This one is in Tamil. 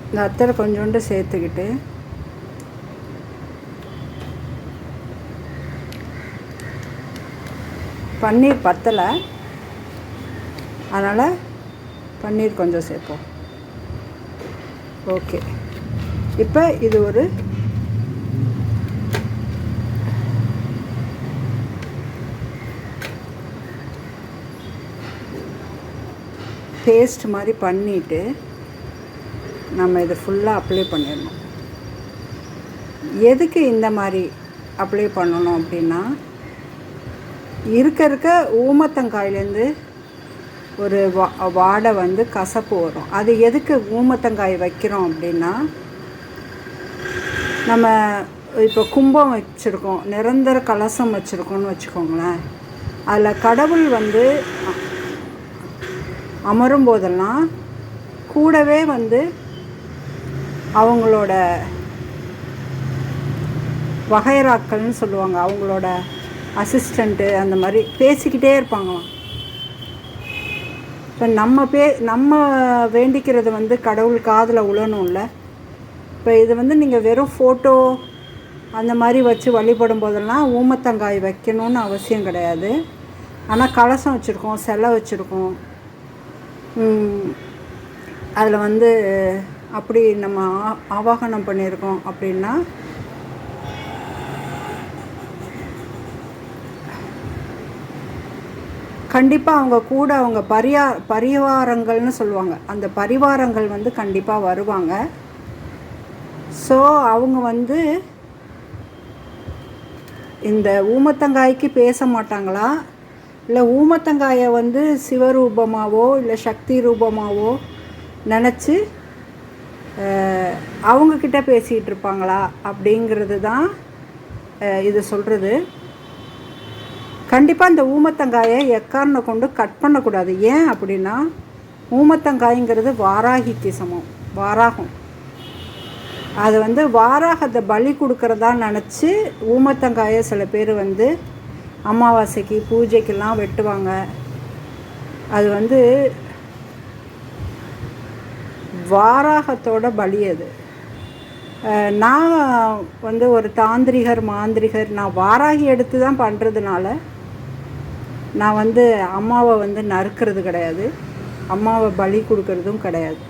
இந்த அத்தரை கொஞ்சோண்டு சேர்த்துக்கிட்டு பன்னீர் பத்தலை, அதனால் பன்னீர் கொஞ்சம் சேர்ப்போம். ஓகே, இப்போ இது ஒரு பேஸ்ட் மாதிரி பண்ணிவிட்டு நம்ம இதை ஃபுல்லாக அப்ளை பண்ணிடணும். எதுக்கு இந்த மாதிரி அப்ளை பண்ணணும் அப்படின்னா, இருக்க ஊமத்தங்காயிலேருந்து ஒரு வாடை வந்து கசப்பு வரும். அது எதுக்கு ஊமத்தங்காய் வைக்கிறோம் அப்படின்னா, நம்ம இப்போ கும்பம் வச்சுருக்கோம், நிரந்தர கலசம் வச்சுருக்கோன்னு வச்சுக்கோங்களேன். அதில் கடவுள் வந்து அமரும் போதெல்லாம் கூடவே வந்து அவங்களோட வகைராக்கள்னு சொல்லுவாங்க, அவங்களோட அசிஸ்டண்ட்டு அந்த மாதிரி பேசிக்கிட்டே இருப்பாங்களாம். இப்போ நம்ம வேண்டிக்கிறது வந்து கடவுள் காதில் உழணும்ல. இப்போ இது வந்து நீங்கள் வெறும் ஃபோட்டோ அந்த மாதிரி வச்சு வழிபடும் போதெல்லாம் ஊமத்தங்காய் வைக்கணும்னு அவசியம் கிடையாது. ஆனால் கலசம் வச்சுருக்கோம், சிலை வச்சுருக்கோம், அதில் வந்து அப்படி நம்ம ஆவாகனம் பண்ணியிருக்கோம் அப்படின்னா கண்டிப்பாக அவங்க கூட அவங்க பரிவாரங்கள்னு சொல்லுவாங்க, அந்த பரிவாரங்கள் வந்து கண்டிப்பாக வருவாங்க. ஸோ அவங்க வந்து இந்த ஊமத்தங்காய்க்கு பேச மாட்டாங்களா, இல்லை ஊமத்தங்காயை வந்து சிவரூபமாகவோ இல்லை சக்தி ரூபமாகவோ நினச்சி அவங்கக்கிட்ட பேசிகிட்டு இருப்பாங்களா அப்படிங்கிறது தான் இது சொல்கிறது. கண்டிப்பாக இந்த ஊமத்தங்காயை எக்காரணம் கொண்டு கட் பண்ணக்கூடாது. ஏன் அப்படின்னா, ஊமத்தங்காய்ங்கிறது வாராகிக்கு சமம், வாராகம். அது வந்து வாராகத்தை பலி கொடுக்குறதா நினச்சி ஊமத்தங்காயை சில பேர் வந்து அமாவாசைக்கு பூஜைக்கெல்லாம் வெட்டுவாங்க. அது வந்து வாராகத்தோட பலி. அது நான் வந்து ஒரு தாந்திரிகர் மாந்திரிகர், நான் வாராகி எடுத்து தான் பண்ணுறதுனால நான் வந்து அம்மாவை வந்து நறுக்கிறது கிடையாது, அம்மாவை பலி கொடுக்கறதும் கிடையாது.